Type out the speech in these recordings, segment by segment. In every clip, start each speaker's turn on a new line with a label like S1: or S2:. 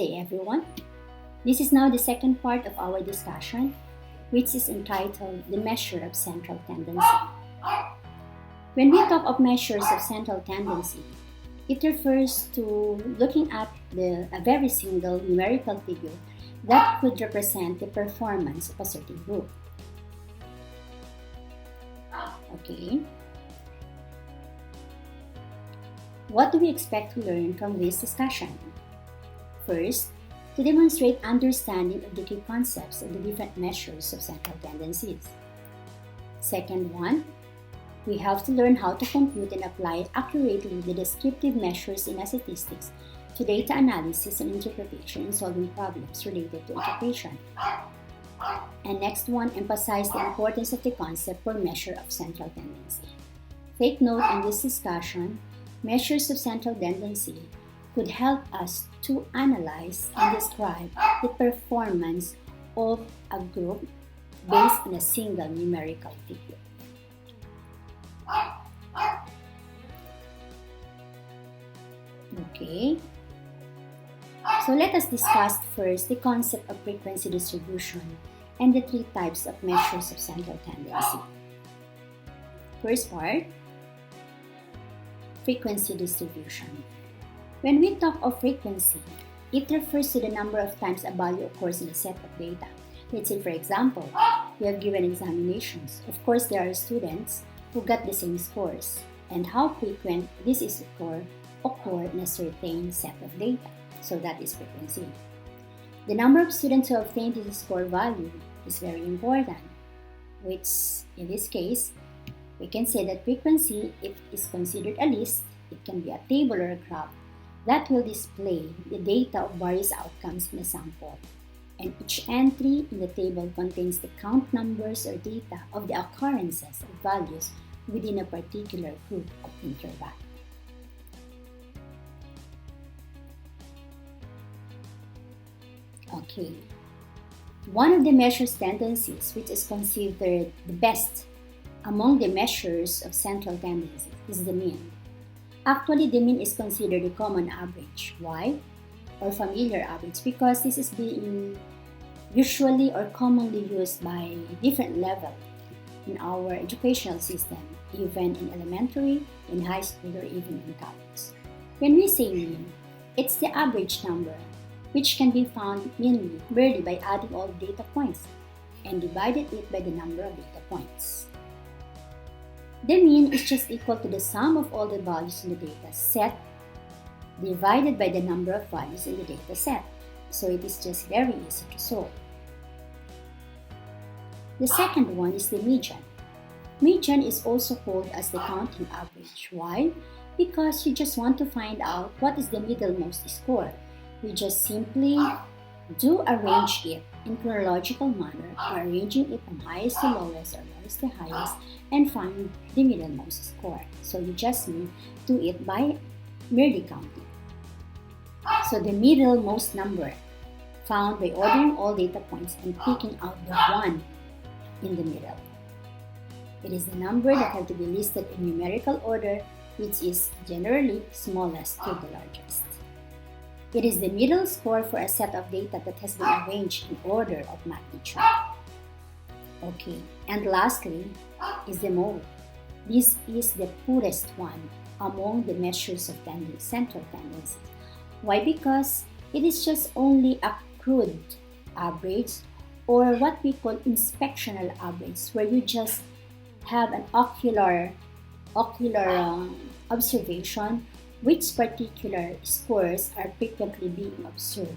S1: day, everyone. This is now the second part of our discussion, which is entitled The Measure of Central Tendency. When we talk of measures of central tendency, it refers to looking at a very single numerical figure that could represent the performance of a certain group. Okay. What do we expect to learn from this discussion? First, to demonstrate understanding of the key concepts of the different measures of central tendencies. Second one, we have to learn how to compute and apply accurately the descriptive measures in statistics to data analysis and interpretation in solving problems related to education. And next one, emphasize the importance of the concept or measure of central tendency. Take note in this discussion, measures of central tendency could help us to analyze and describe the performance of a group based on a single numerical figure. Okay, so let us discuss first the concept of frequency distribution and the three types of measures of central tendency. First part, frequency distribution. When we talk of frequency, it refers to the number of times a value occurs in a set of data. Let's say, for example, we have given examinations. Of course, there are students who got the same scores, and how frequent this is occur in a certain set of data. So that is frequency. The number of students who obtained this score value is very important, which in this case, we can say that frequency, it is considered a list. It can be a table or a graph that will display the data of various outcomes in a sample. And each entry in the table contains the count numbers or data of the occurrences of values within a particular group of interval. Okay, one of the measures tendencies which is considered the best among the measures of central tendency is the mean. Actually, the mean is considered a common average. Why? Or familiar average, because this is being usually or commonly used by different level in our educational system, even in elementary, in high school, or even in college. When we say mean, it's the average number, which can be found merely by adding all data points and dividing it by the number of data points. The mean is just equal to the sum of all the values in the data set divided by the number of values in the data set. So it is just very easy to solve. The second one is the median. Median is also called as the counting average. Why? Because you just want to find out what is the middlemost score. We just simply do arrange it in chronological manner, arranging it from highest to lowest or lowest to highest, and find the middlemost score. So you just need to do it by merely counting. So the middlemost number found by ordering all data points and picking out the one in the middle. It is the number that have to be listed in numerical order, which is generally smallest to the largest. It is the middle score for a set of data that has been arranged in order of magnitude. Okay, and lastly is the mode. This is the poorest one among the measures of central tendency. Why? Because it is just only a crude average, or what we call inspectional average, where you just have an ocular observation which particular scores are frequently being observed.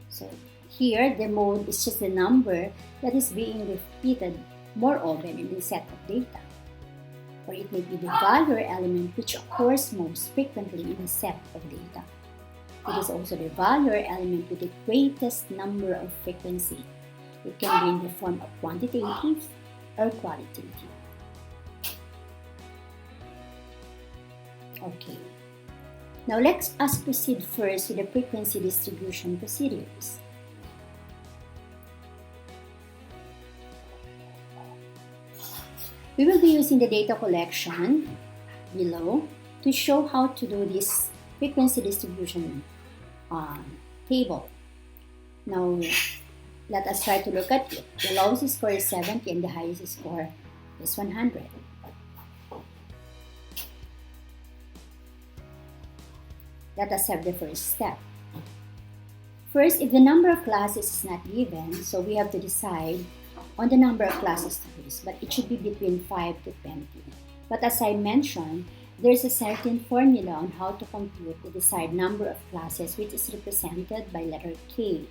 S1: So here, the mode is just the number that is being repeated more often in the set of data. Or it may be the value element which occurs most frequently in a set of data. It is also the value element with the greatest number of frequency. It can be in the form of quantitative or qualitative. Okay. Now let us proceed first with the frequency distribution procedures. We will be using the data collection below to show how to do this frequency distribution table. Now, let us try to look at it. The lowest score is 70 and the highest score is 100. Let us have the first step. First, if the number of classes is not given, so we have to decide on the number of classes to use, but it should be between 5 to 20. But as I mentioned, there's a certain formula on how to compute the desired number of classes, which is represented by letter K,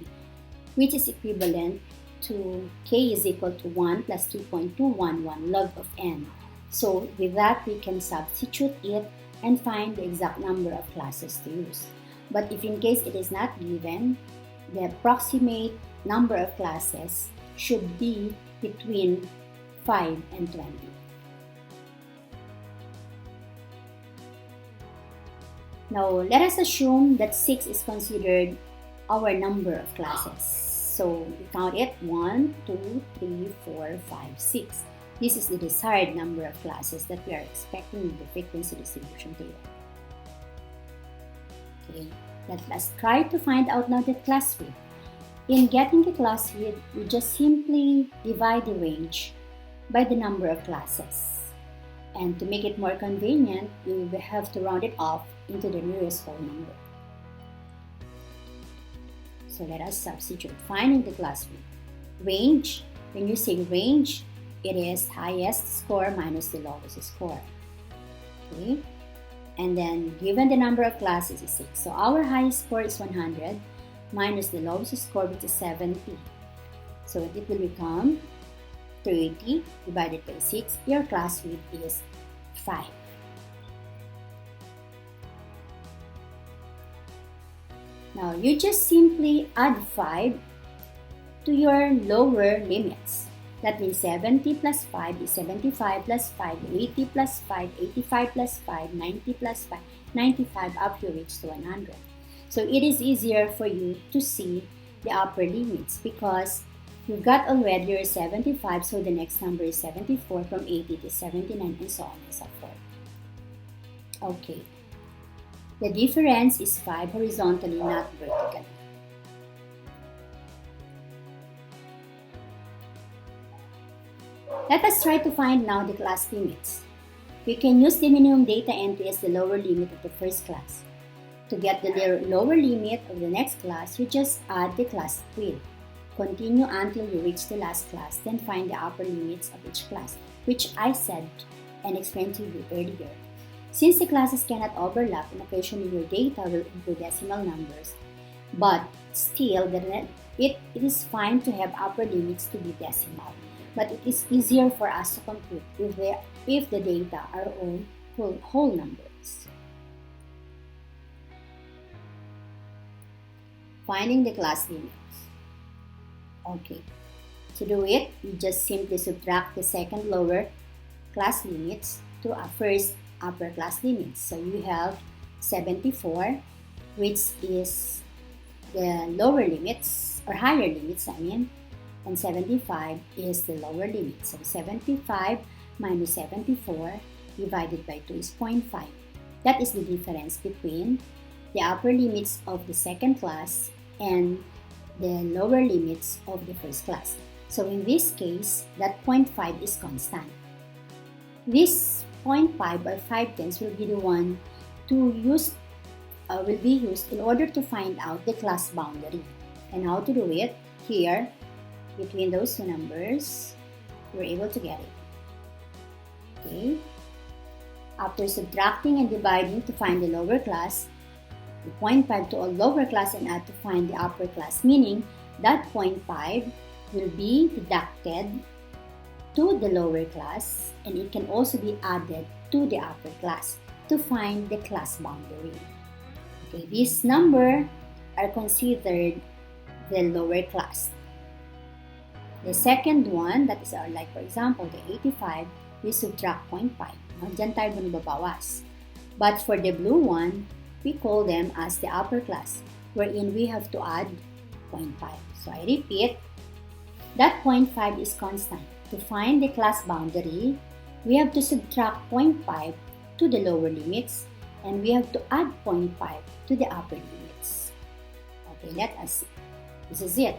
S1: which is equivalent to K is equal to 1 plus 2.211 log of n. So with that, we can substitute it and find the exact number of classes to use. But if in case it is not given, the approximate number of classes should be between 5 and 20. Now, let us assume that 6 is considered our number of classes. So, we count it 1, 2, 3, 4, 5, 6. This is the desired number of classes that we are expecting in the frequency distribution table. Okay, let us try to find out now the class width. In getting the class width, we just simply divide the range by the number of classes. And to make it more convenient, we will have to round it off into the nearest whole number. So let us substitute, finding the class width. Range, when you say range, it is highest score minus the lowest score. Okay? And then given the number of classes is 6. So our highest score is 100 minus the lowest score, which is 70. So it will become 30 divided by 6. Your class width is 5. Now you just simply add 5 to your lower limits. That means 70 plus 5 is 75 plus 5, 80 plus 5, 85 plus 5, 90 plus 5, 95 up you reach to 100. So it is easier for you to see the upper limits because you've got already your 75, so the next number is 74, from 80 to 79, and so on and so forth. Okay. The difference is 5 horizontally, not vertically. Let us try to find now the class limits. We can use the minimum data entry as the lower limit of the first class. To get the lower limit of the next class, you just add the class width. Continue until you reach the last class, then find the upper limits of each class, which I said and explained to you earlier. Since the classes cannot overlap and occasionally your data will include decimal numbers, but still it is fine to have upper limits to be decimal. But it is easier for us to compute if the data are all whole numbers. Finding the class limits. Okay, to do it, you just simply subtract the second lower class limits to our first upper class limits. So you have 74, which is the lower limits, or higher limits, and 75 is the lower limit. So 75 minus 74 divided by 2 is 0.5. That is the difference between the upper limits of the second class and the lower limits of the first class. So in this case, that 0.5 is constant. This 0.5 or 5/10 will be the one to use will be used in order to find out the class boundary. And how to do it? Here, between those two numbers, we're able to get it. Okay. After subtracting and dividing to find the lower class, the 0.5 to a lower class and add to find the upper class, meaning that 0.5 will be deducted to the lower class, and it can also be added to the upper class to find the class boundary. Okay, these numbers are considered the lower class. The second one, that is like for example, the 85, we subtract 0.5. Diyan tayo babawas. But for the blue one, we call them as the upper class, wherein we have to add 0.5. So I repeat, that 0.5 is constant. To find the class boundary, we have to subtract 0.5 to the lower limits, and we have to add 0.5 to the upper limits. Okay, let us see. This is it.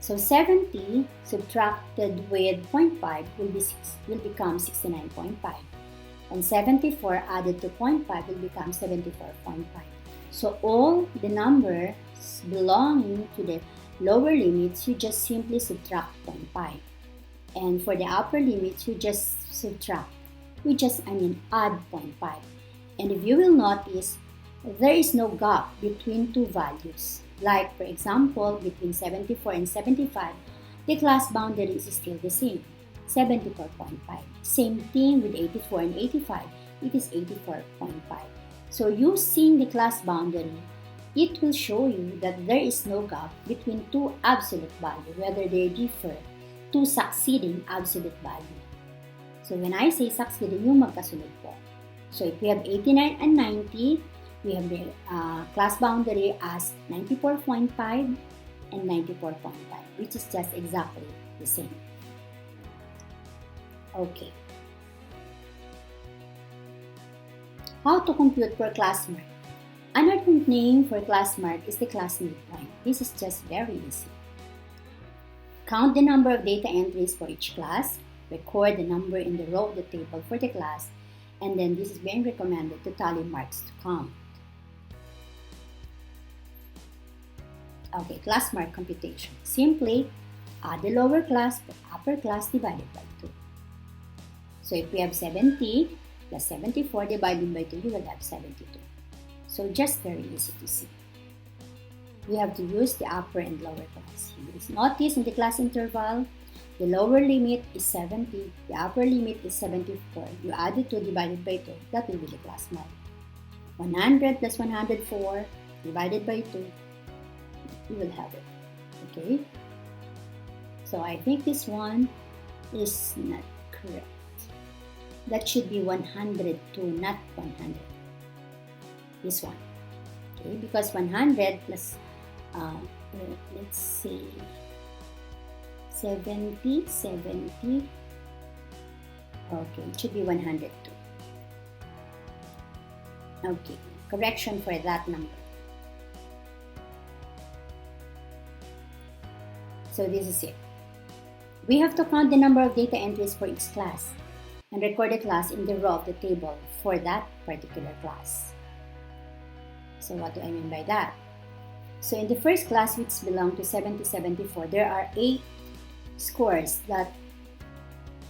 S1: So 70 subtracted with 0.5 will become 69.5. And 74 added to 0.5 will become 74.5. So all the numbers belonging to the lower limits, you just simply subtract 0.5. And for the upper limits, you just add 0.5. And if you will notice, there is no gap between two values. Like, for example, between 74 and 75, the class boundary is still the same, 74.5. Same thing with 84 and 85, it is 84.5. So using the class boundary, it will show you that there is no gap between two absolute values, whether they differ, two succeeding absolute values. So when I say succeeding, yung magkasunod po. So if we have 89 and 90, we have the class boundary as 94.5 and 94.5, which is just exactly the same. Okay. How to compute for class mark? Another name for class mark is the class midpoint. This is just very easy. Count the number of data entries for each class, record the number in the row of the table for the class, and then this is being recommended to tally marks to count. Okay, class mark computation. Simply add the lower class plus upper class divided by 2. So if we have 70 plus 74 divided by 2, you will have 72. So just very easy to see. We have to use the upper and lower class. Notice in the class interval, the lower limit is 70, the upper limit is 74. You add the 2 divided by 2, that will be the class mark. 100 plus 104 divided by 2, you will have it. Okay? So I think this one is not correct. That should be 102, not 100. This one. Okay? Because 100 plus, let's see, 70. Okay, it should be 102. Okay, correction for that number. So this is it. We have to count the number of data entries for each class and record the class in the row of the table for that particular class. So what do I mean by that? So in the first class, which belong to 70-74, there are 8 scores that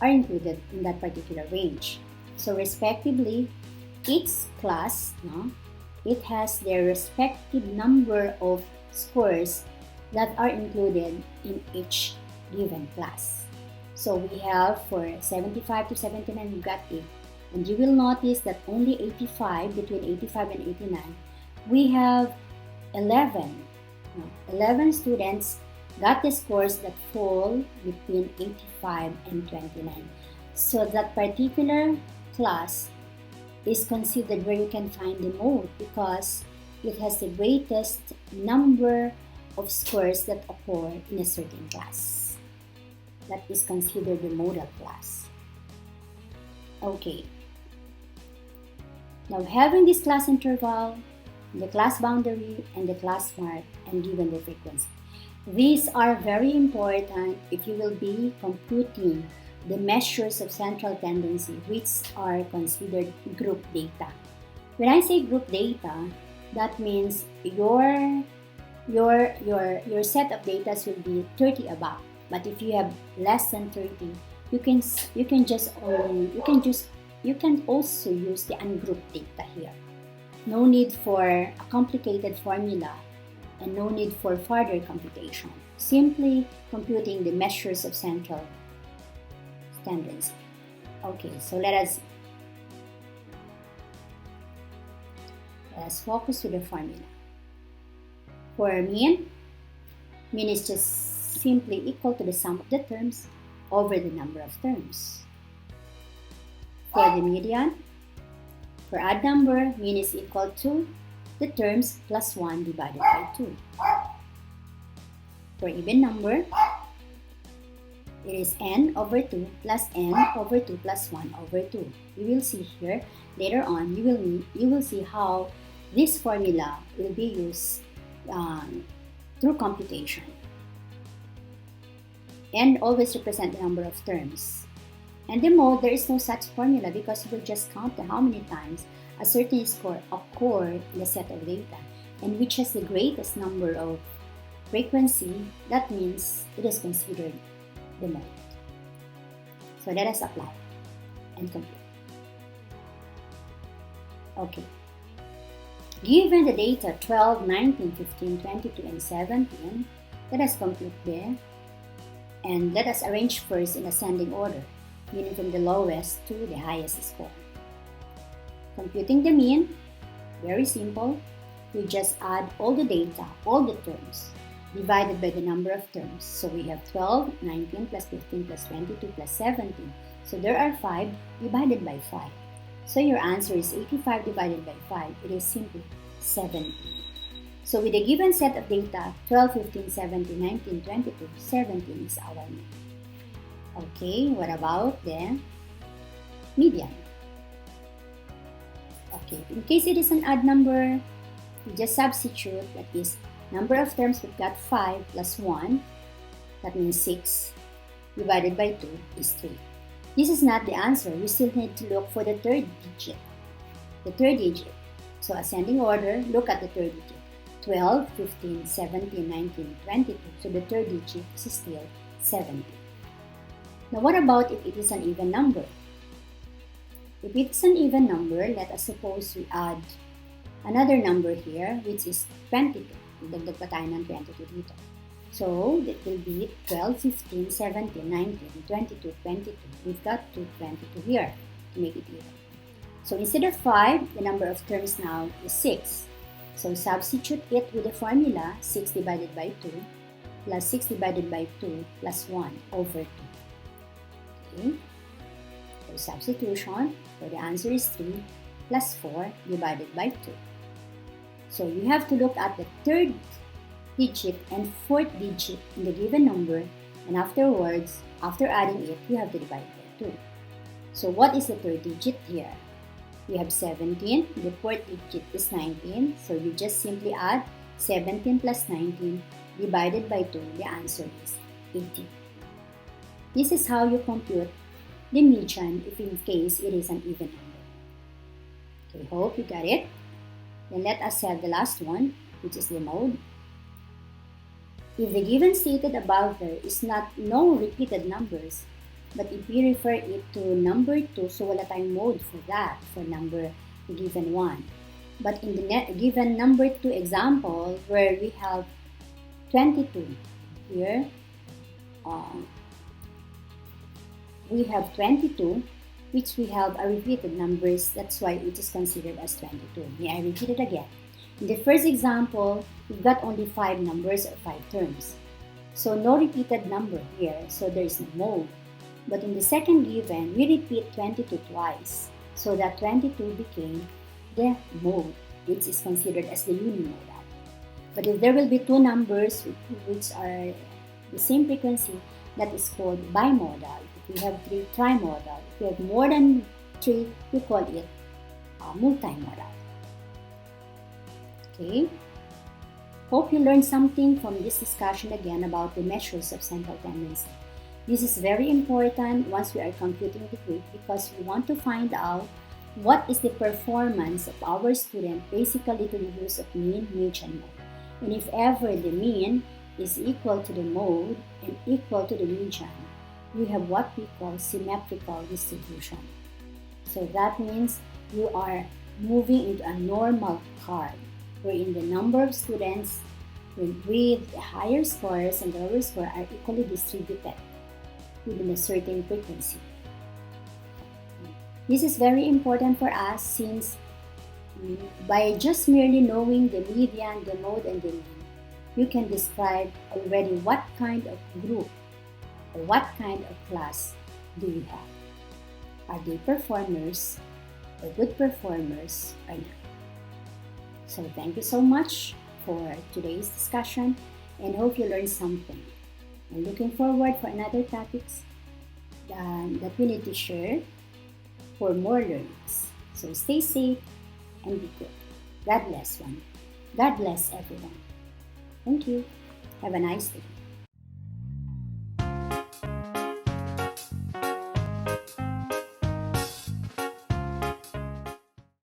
S1: are included in that particular range. So respectively, each class, it has their respective number of scores that are included in each given class. So we have for 75 to 79, we got 8. And you will notice that only 85, between 85 and 89, we have 11 students got the scores that fall between 85 and 29. So that particular class is considered where you can find the most because it has the greatest number of scores that occur in a certain class. That is considered the modal class. Okay. Now having this class interval, the class boundary, and the class mark, and given the frequency. These are very important if you will be computing the measures of central tendency, which are considered group data. When I say group data, that means your set of data will be 30 above. But if you have less than 30, you can also use the ungrouped data here. No need for a complicated formula and no need for further computation. Simply computing the measures of central tendency. Okay, so let's focus to the formula. For mean is just simply equal to the sum of the terms over the number of terms. For the median, for odd number, mean is equal to the terms plus 1 divided by 2. For even number, it is n over 2 plus n over 2 plus 1 over 2. You will see here later on, you will see how this formula will be used through computation. And always represent the number of terms. And the mode, there is no such formula because you will just count how many times a certain score occurred in a set of data, and which has the greatest number of frequency, that means it is considered the mode. So let us apply and compute. Okay. Given the data 12, 19, 15, 22, and 17, let us compute there. And let us arrange first in ascending order, meaning from the lowest to the highest score. Computing the mean, very simple. We just add all the data, all the terms, divided by the number of terms. So we have 12, 19, plus 15, plus 22, plus 17. So there are 5 divided by 5. So your answer is 85 divided by 5. It is simply 17. So with a given set of data, 12, 15, 17, 19, 22, 17 is our mean. Okay, what about the median? Okay, in case it is an odd number, we just substitute, that is, number of terms, we've got 5 plus 1, that means 6, divided by 2 is 3. This is not the answer. We still need to look for the third digit. The third digit. So ascending order, look at the third digit. 12, 15, 17, 19, 22. So the third digit is still 17. Now what about if it is an even number? If it's an even number, let us suppose we add another number here, which is 22. Dagdag pa tayo ng 22 dito. So it will be 12, 15, 17, 19, 22, 22. We've got 22 here to make it even. So instead of 5, the number of terms now is 6. So substitute it with the formula 6 divided by 2 plus 6 divided by 2 plus 1 over 2. Okay. So substitution, so the answer is 3 plus 4 divided by 2. So you have to look at the third digit and fourth digit in the given number, and afterwards, after adding it, you have to divide by 2. So what is the third digit here? We have 17, the fourth digit is 19, so you just simply add 17 plus 19 divided by 2, the answer is 18. This is how you compute the median if in case it is an even number. Okay, hope you got it. Then let us have the last one, which is the mode. If the given stated above there is not no repeated numbers, but if we refer it to number 2, so wala tayong mode for that, for number given 1. But in the given number 2 example, where we have 22 here, we have 22, which we have a repeated numbers, that's why it is considered as 22. May I repeat it again? In the first example, we've got only 5 numbers or 5 terms. So no repeated number here, so there is no mode. But in the second given, we repeat 22 twice. So that 22 became the mode, which is considered as the unimodal. But if there will be 2 numbers which are the same frequency, that is called bimodal. If we have 3, trimodal. If we have more than 3, we call it multimodal. Okay? Hope you learned something from this discussion again about the measures of central tendency. This is very important once we are computing the grade because we want to find out what is the performance of our student basically to the use of mean, median, mode. And if ever the mean is equal to the mode and equal to the median, we have what we call symmetrical distribution. So that means you are moving into a normal curve, wherein the number of students with higher scores and the lower score are equally distributed within a certain frequency. This is very important for us since by just merely knowing the median, the mode, and the mean, you can describe already what kind of group or what kind of class do we have. Are they performers or good performers or not? So thank you so much for today's discussion and hope you learned something. I'm looking forward for another topics that we need to share for more learnings. So stay safe and be good. God bless one. God bless everyone. Thank you. Have a nice day.